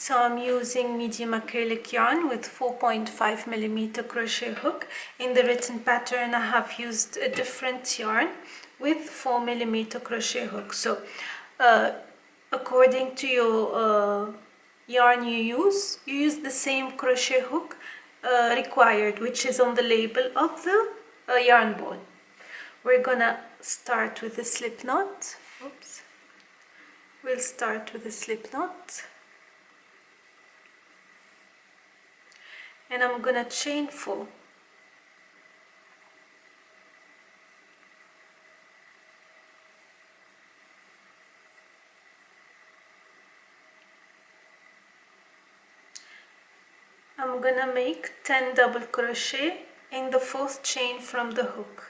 So I'm using medium acrylic yarn with 4.5mm crochet hook. In the written pattern I have used a different yarn with 4mm crochet hook. So according to your yarn you use the same crochet hook required, which is on the label of the yarn ball. We're gonna start with a slip knot. Oops. We'll start with a slip knot. And I'm gonna chain 4. I'm gonna make 10 double crochet in the 4th chain from the hook.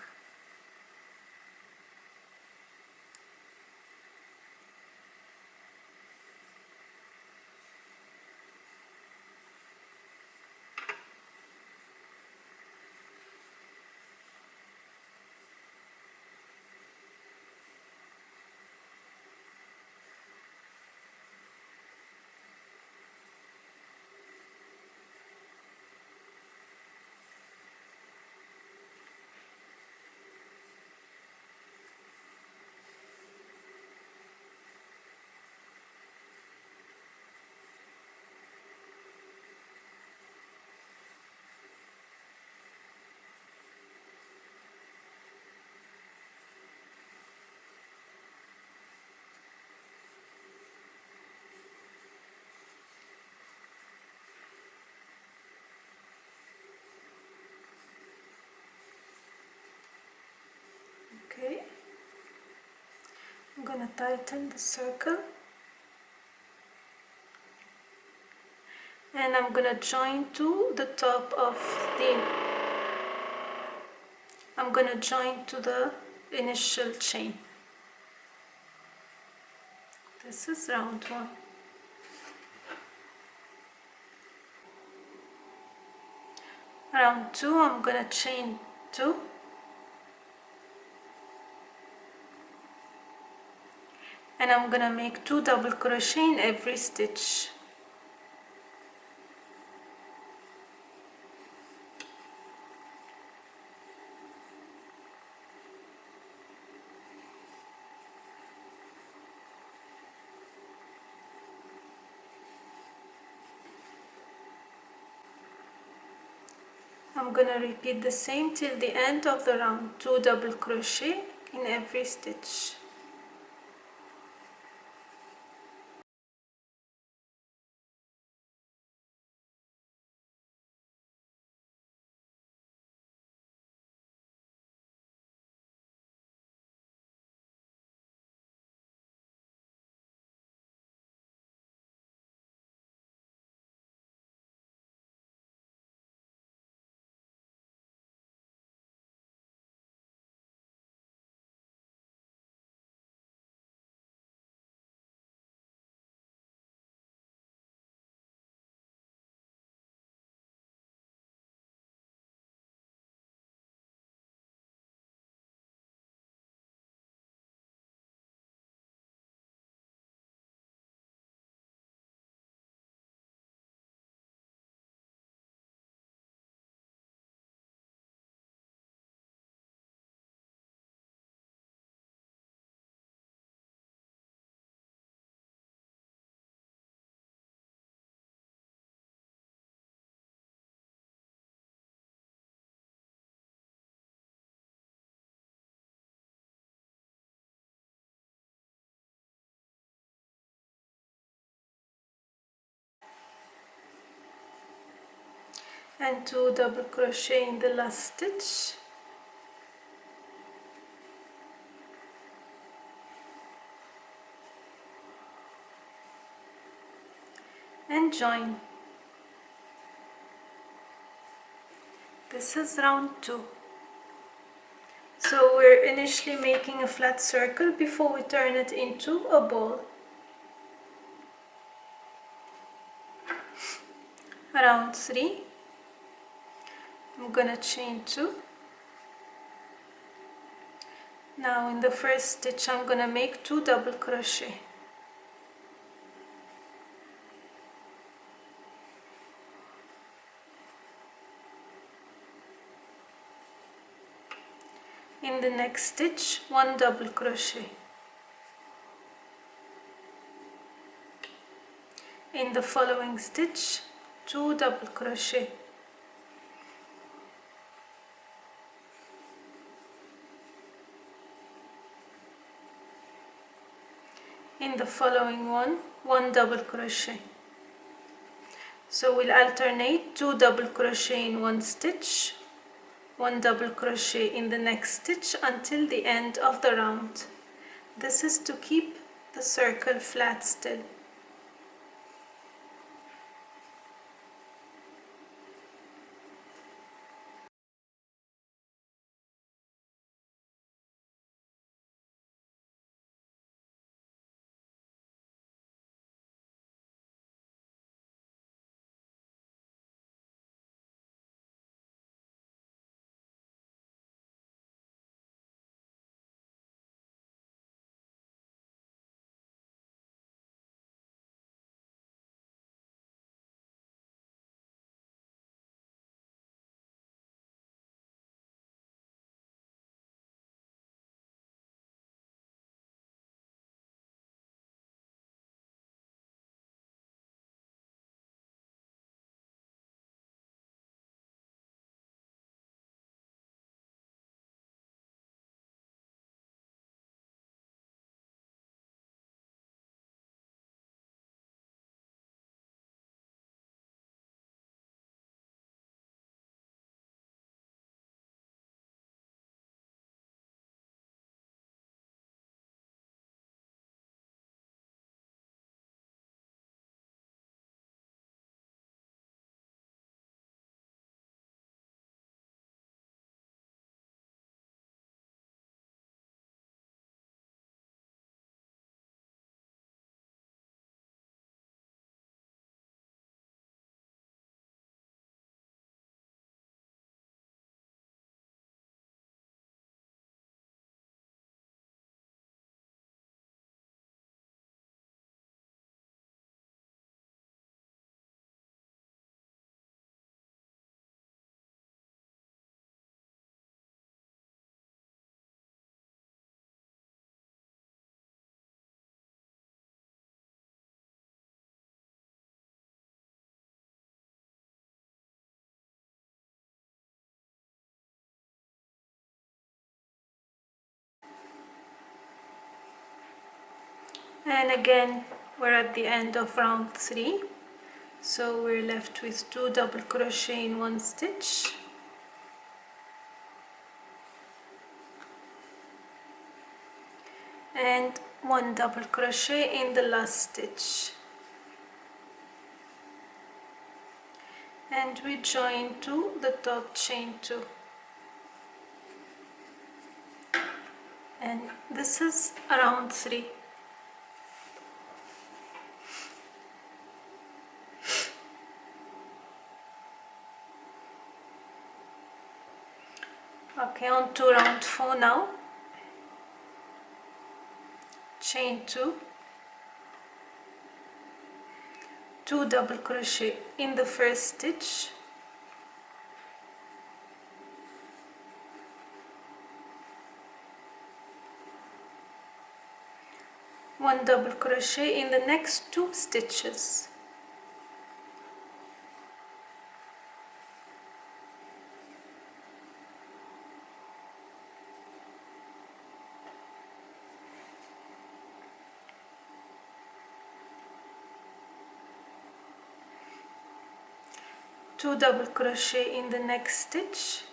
Okay, I'm gonna tighten the circle and I'm gonna join to the top of I'm gonna join to the initial chain. This is round 1. Round 2 I'm gonna chain 2 and I'm gonna make 2 double crochet in every stitch. I'm gonna repeat the same till the end of the round, 2 double crochet in every stitch. And 2 double crochet in the last stitch. And join. This is round 2. So we're initially making a flat circle before we turn it into a ball. Round 3. I'm gonna chain 2. Now in the first stitch I'm gonna make 2 double crochet. In the next stitch, 1 double crochet. In the following stitch, 2 double crochet. In the following one, 1 double crochet. So we'll alternate 2 double crochet in one stitch, 1 double crochet in the next stitch until the end of the round. This is to keep the circle flat still. And again, we're at the end of round 3. So we're left with 2 double crochet in one stitch, and 1 double crochet in the last stitch, and we join to the top chain 2, and this is round 3. Okay, on to round 4 now. Chain 2, 2 double crochet in the first stitch, one double crochet in the next 2 stitches, two double crochet in the next stitch,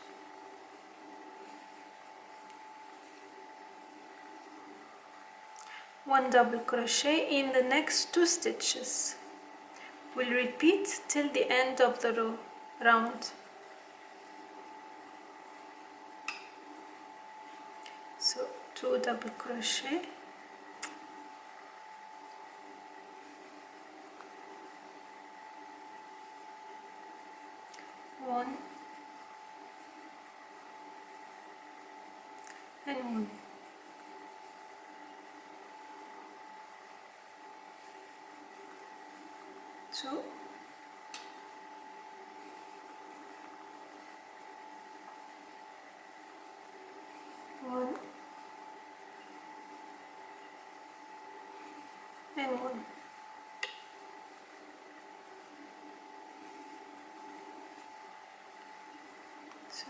one double crochet in the next 2 stitches. We'll repeat till the end of the round. So 2 double crochet, one and one. So and 1. So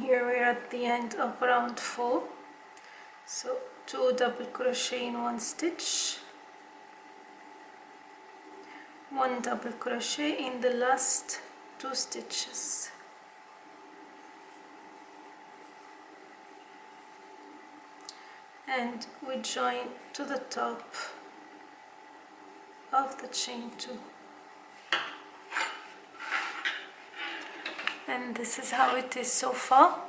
here we're at the end of round 4. So 2 double crochet in 1 stitch, 1 double crochet in the last 2 stitches, and we join to the top of the chain 2. And this is how it is so far.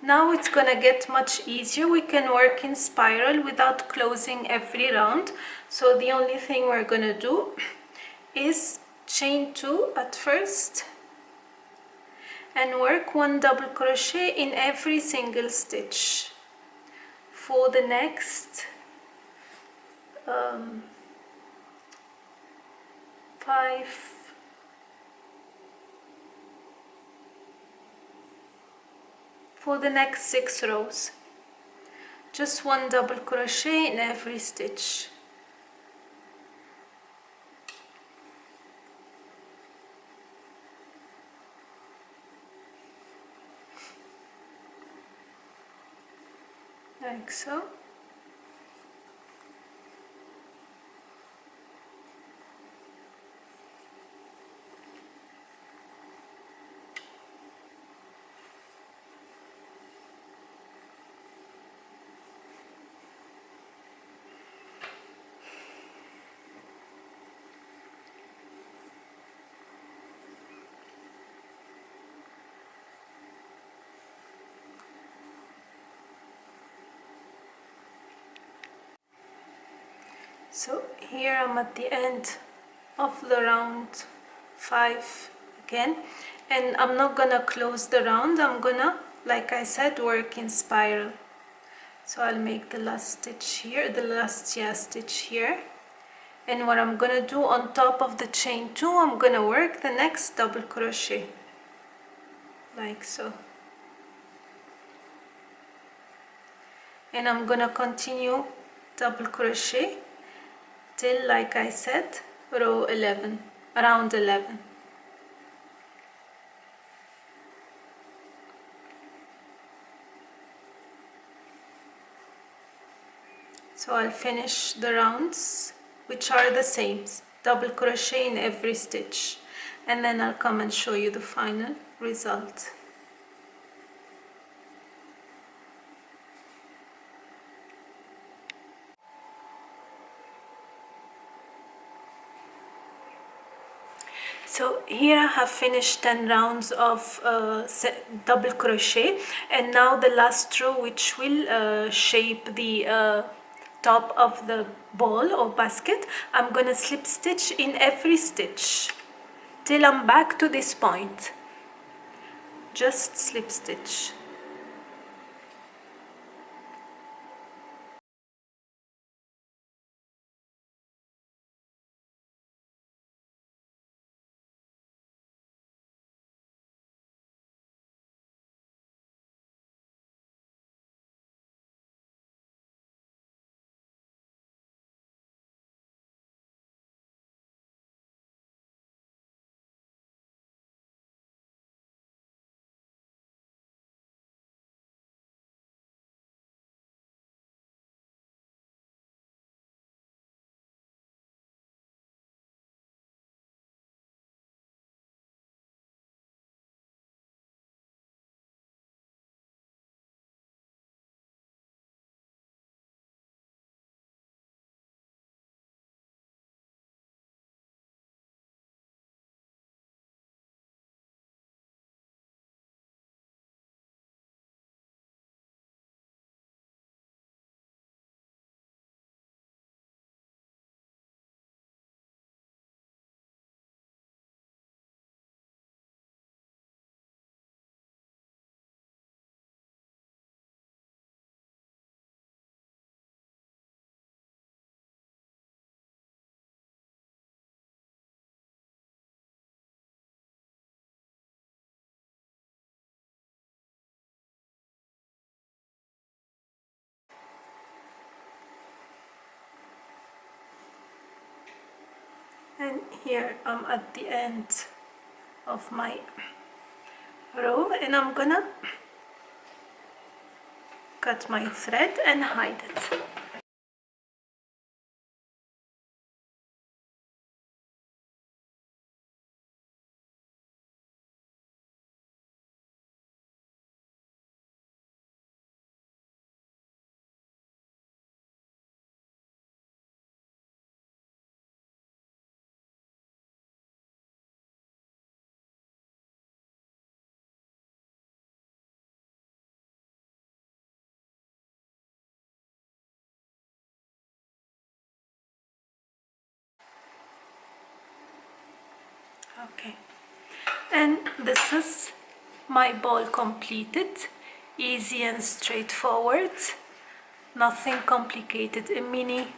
Now it's gonna get much easier. We can work in spiral without closing every round. So the only thing we're gonna do is chain 2 at first and work 1 double crochet in every single stitch for the next 6 rows. Just 1 double crochet in every stitch. Like so. So here I'm at the end of the round 5 again, and I'm not gonna close the round. I'm gonna, like I said, work in spiral. So I'll make the last stitch here, the last stitch here, and what I'm gonna do on top of the chain 2, I'm gonna work the next double crochet like so, and I'm gonna continue double crochet till, like I said, row 11, around 11. So I'll finish the rounds, which are the same, double crochet in every stitch, and then I'll come and show you the final result. So here I have finished 10 rounds of double crochet, and now the last row, which will shape the top of the ball or basket, I'm gonna slip stitch in every stitch till I'm back to this point. Just slip stitch. And here I'm at the end of my row, and I'm gonna cut my thread and hide it. Okay, and this is my ball completed. Easy and straightforward, nothing complicated. A mini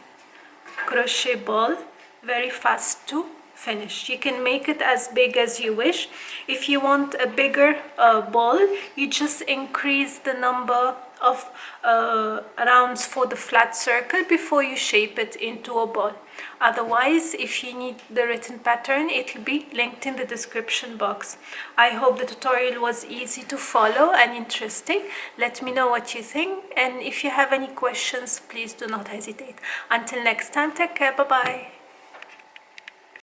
crochet ball, very fast to finish. You can make it as big as you wish. If you want a bigger ball, you just increase the number of rounds for the flat circle before you shape it into a ball. Otherwise, if you need the written pattern, it will be linked in the description box. I hope the tutorial was easy to follow and interesting. Let me know what you think, and if you have any questions, please do not hesitate. Until next time, take care, bye bye.